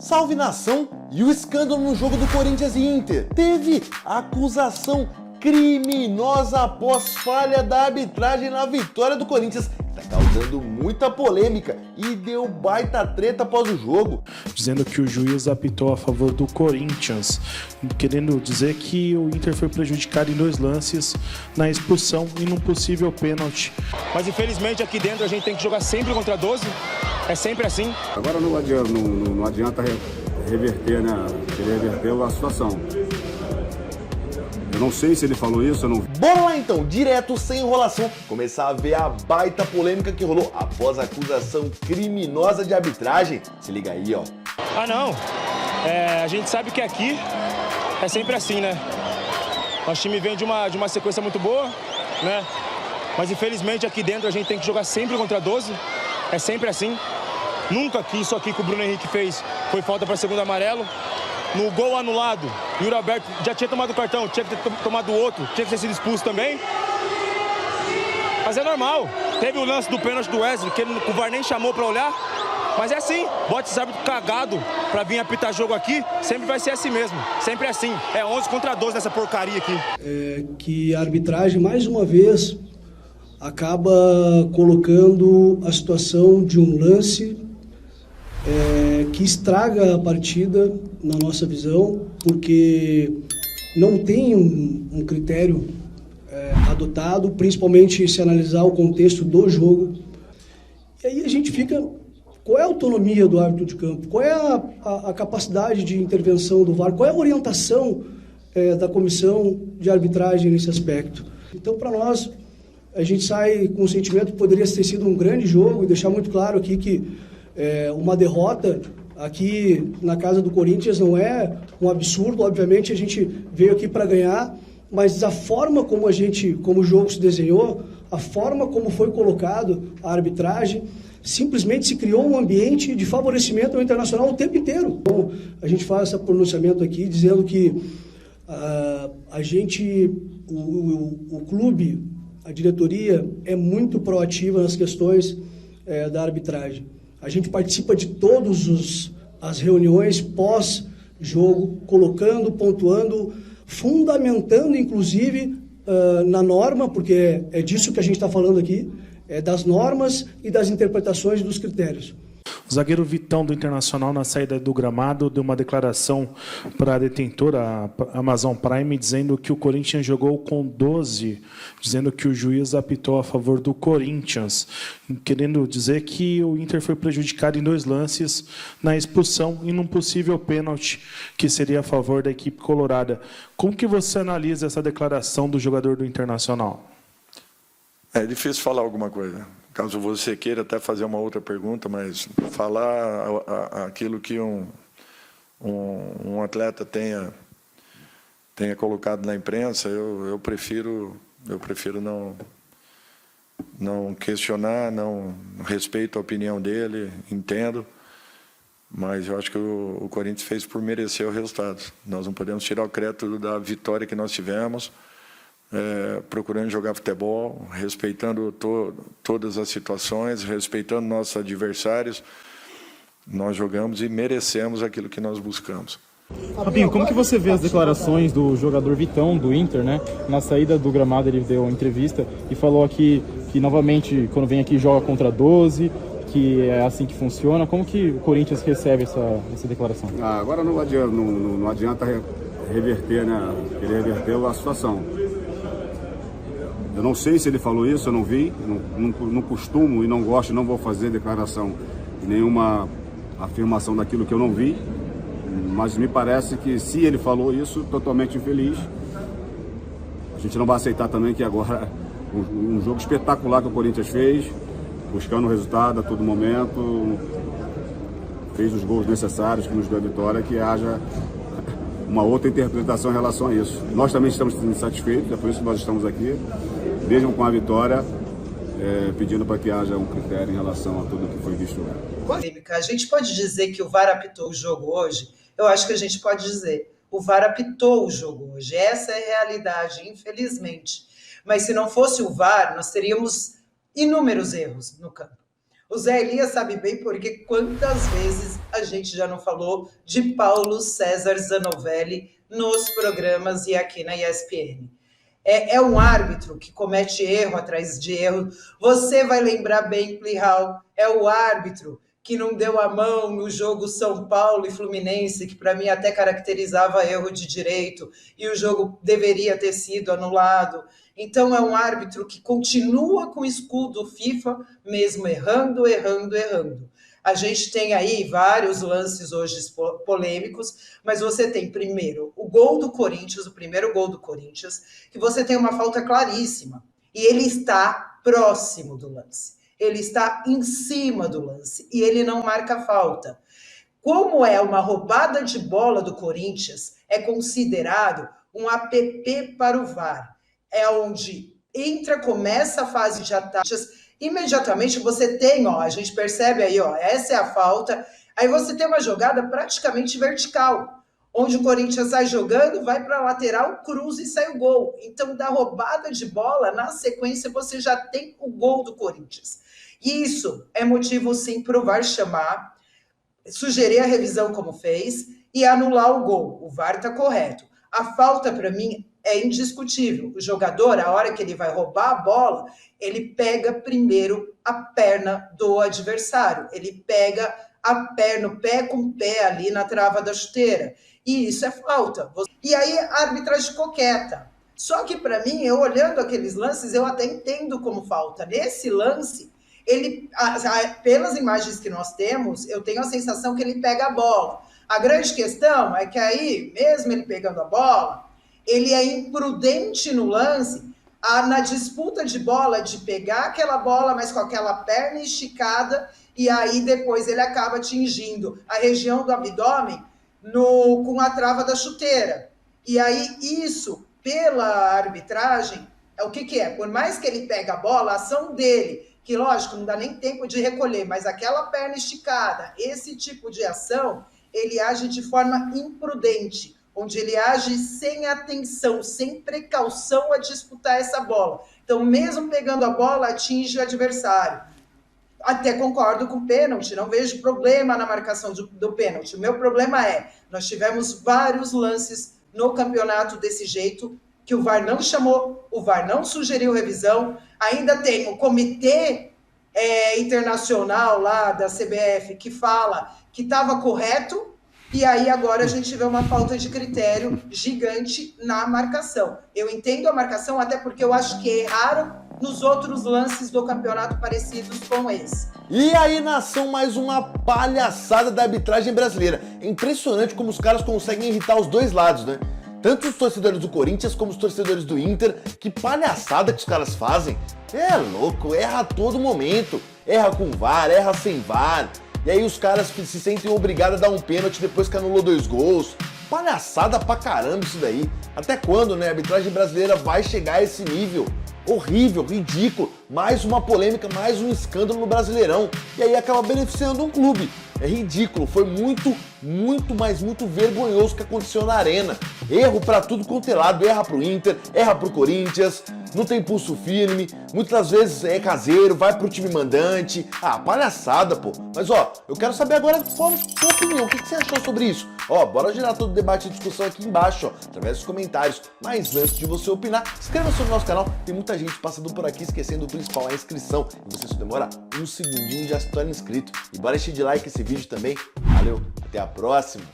Salve nação! E o escândalo no jogo do Corinthians e Inter? Teve acusação criminosa após falha da arbitragem na vitória do Corinthians. Tá causando muita polêmica e deu baita treta após o jogo. Dizendo que o juiz apitou a favor do Corinthians, querendo dizer que o Inter foi prejudicado em 2 lances na expulsão e num possível pênalti. Mas infelizmente aqui dentro a gente tem que jogar sempre contra 12, é sempre assim. Agora não adianta reverter, né? Querer reverter a situação. Eu não sei se ele falou isso, eu não... Bora lá então, direto, sem enrolação, começar a ver a baita polêmica que rolou após a acusação criminosa de arbitragem. Se liga aí, ó. Ah não, a gente sabe que aqui é sempre assim, né? Nosso time vem de uma sequência muito boa, né? Mas infelizmente aqui dentro a gente tem que jogar sempre contra 12, é sempre assim. Nunca que isso aqui que o Bruno Henrique fez foi falta para segundo amarelo. No gol anulado, Yuri Alberto já tinha tomado o cartão, tinha que ter tomado o outro, tinha que ter sido expulso também. Mas é normal. Teve o lance do pênalti do Wesley, que o VAR nem chamou pra olhar. Mas é assim, bota esse árbitro cagado pra vir apitar jogo aqui, sempre vai ser assim mesmo. Sempre é assim, é 11 contra 12 nessa porcaria aqui. Que a arbitragem, mais uma vez, acaba colocando a situação de um lance que estraga a partida, na nossa visão, porque não tem um critério adotado, principalmente se analisar o contexto do jogo. E aí a gente fica... Qual é a autonomia do árbitro de campo? Qual é a capacidade de intervenção do VAR? Qual é a orientação da comissão de arbitragem nesse aspecto? Então, para nós, a gente sai com o sentimento que poderia ter sido um grande jogo e deixar muito claro aqui que uma derrota aqui na casa do Corinthians não é um absurdo. Obviamente a gente veio aqui para ganhar, mas a forma como o jogo se desenhou, a forma como foi colocado a arbitragem, simplesmente se criou um ambiente de favorecimento ao Internacional o tempo inteiro. Então, a gente faz esse pronunciamento aqui dizendo que o clube, a diretoria é muito proativa nas questões da arbitragem. A gente participa de todas as reuniões pós-jogo, colocando, pontuando, fundamentando, inclusive, na norma, porque é disso que a gente está falando aqui, das normas e das interpretações dos critérios. O zagueiro Vitão do Internacional, na saída do gramado, deu uma declaração para a detentora, a Amazon Prime, dizendo que o Corinthians jogou com 12, dizendo que o juiz apitou a favor do Corinthians, querendo dizer que o Inter foi prejudicado em 2 lances na expulsão e num possível pênalti, que seria a favor da equipe colorada. Como que você analisa essa declaração do jogador do Internacional? É difícil falar alguma coisa. Caso você queira até fazer uma outra pergunta, mas falar aquilo que um atleta tenha colocado na imprensa, eu prefiro não questionar, não respeito a opinião dele, entendo, mas eu acho que o Corinthians fez por merecer o resultado. Nós não podemos tirar o crédito da vitória que nós tivemos, procurando jogar futebol, respeitando todas as situações, respeitando nossos adversários. Nós jogamos e merecemos aquilo que nós buscamos. Fabinho, como que você vê as declarações do jogador Vitão, do Inter, né? Na saída do gramado ele deu uma entrevista e falou aqui que novamente, quando vem aqui, joga contra 12, que é assim que funciona. Como que o Corinthians recebe essa declaração? Agora não adianta reverter, né? Querer reverter a situação. Eu não sei se ele falou isso, eu não vi, não costumo e não gosto, não vou fazer declaração, nenhuma afirmação daquilo que eu não vi, mas me parece que se ele falou isso, totalmente infeliz. A gente não vai aceitar também que agora um jogo espetacular que o Corinthians fez, buscando o resultado a todo momento, fez os gols necessários que nos deu a vitória, que haja uma outra interpretação em relação a isso. Nós também estamos insatisfeitos, é por isso que nós estamos aqui, mesmo com a vitória, pedindo para que haja um critério em relação a tudo que foi visto lá. A gente pode dizer que o VAR apitou o jogo hoje? Eu acho que a gente pode dizer, o VAR apitou o jogo hoje. Essa é a realidade, infelizmente. Mas se não fosse o VAR, nós teríamos inúmeros erros no campo. O Zé Elias sabe bem porque quantas vezes a a gente já não falou de Paulo César Zanovelli nos programas e aqui na ESPN. É um árbitro que comete erro atrás de erro. Você vai lembrar bem, Plihal, é o árbitro que não deu a mão no jogo São Paulo e Fluminense, que para mim até caracterizava erro de direito, e o jogo deveria ter sido anulado. Então é um árbitro que continua com o escudo FIFA, mesmo errando. A gente tem aí vários lances hoje polêmicos, mas você tem primeiro o gol do Corinthians, o primeiro gol do Corinthians, que você tem uma falta claríssima, e ele está próximo do lance. Ele está em cima do lance e ele não marca falta. Como é uma roubada de bola do Corinthians, é considerado um app para o VAR. É onde começa a fase de ataques, imediatamente você tem, a gente percebe aí, essa é a falta, aí você tem uma jogada praticamente vertical, onde o Corinthians sai jogando, vai para a lateral, cruza e sai o gol. Então, da roubada de bola, na sequência, você já tem o gol do Corinthians. E isso é motivo, sim, para o VAR chamar, sugerir a revisão como fez e anular o gol. O VAR está correto. A falta, para mim, é indiscutível. O jogador, a hora que ele vai roubar a bola, ele pega primeiro a perna do adversário. Ele pega a perna, o pé com pé ali na trava da chuteira. E isso é falta. E aí a arbitragem coqueta. Só que para mim, eu olhando aqueles lances, eu até entendo como falta. Nesse lance, pelas imagens que nós temos, eu tenho a sensação que ele pega a bola. A grande questão é que aí, mesmo ele pegando a bola, ele é imprudente no lance, na disputa de bola, de pegar aquela bola, mas com aquela perna esticada, e aí depois ele acaba atingindo a região do abdômen com a trava da chuteira. E aí isso, pela arbitragem, é o que é? Por mais que ele pegue a bola, a ação dele, que lógico, não dá nem tempo de recolher, mas aquela perna esticada, esse tipo de ação, ele age de forma imprudente, onde ele age sem atenção, sem precaução a disputar essa bola. Então, mesmo pegando a bola, atinge o adversário. Até concordo com o pênalti, não vejo problema na marcação do pênalti. O meu problema nós tivemos vários lances no campeonato desse jeito, que o VAR não chamou, o VAR não sugeriu revisão, ainda tem o comitê internacional lá da CBF que fala que estava correto, e aí agora a gente vê uma falta de critério gigante na marcação. Eu entendo a marcação, até porque eu acho que erraram nos outros lances do campeonato parecidos com esse. E aí, nação, mais uma palhaçada da arbitragem brasileira. É impressionante como os caras conseguem irritar os dois lados, né? Tanto os torcedores do Corinthians como os torcedores do Inter. Que palhaçada que os caras fazem. É louco, erra a todo momento. Erra com VAR, erra sem VAR. E aí os caras se sentem obrigados a dar um pênalti depois que anulou 2 gols. Palhaçada pra caramba isso daí. Até quando, né? A arbitragem brasileira vai chegar a esse nível? Horrível, ridículo. Mais uma polêmica, mais um escândalo no Brasileirão. E aí acaba beneficiando um clube. É ridículo, foi muito vergonhoso o que aconteceu na Arena. Erro pra tudo quanto é lado, erra pro Inter, erra pro Corinthians, não tem pulso firme, muitas vezes é caseiro, vai pro time mandante. Palhaçada, pô. Mas eu quero saber agora qual a sua opinião, o que você achou sobre isso? Bora gerar todo o debate e discussão aqui embaixo, através dos comentários. Mas antes de você opinar, inscreva-se no nosso canal, tem muita gente passando por aqui esquecendo o principal, a inscrição. E você só demora um segundinho e já se torna inscrito. E bora encher de like esse vídeo também. Valeu, até a próxima!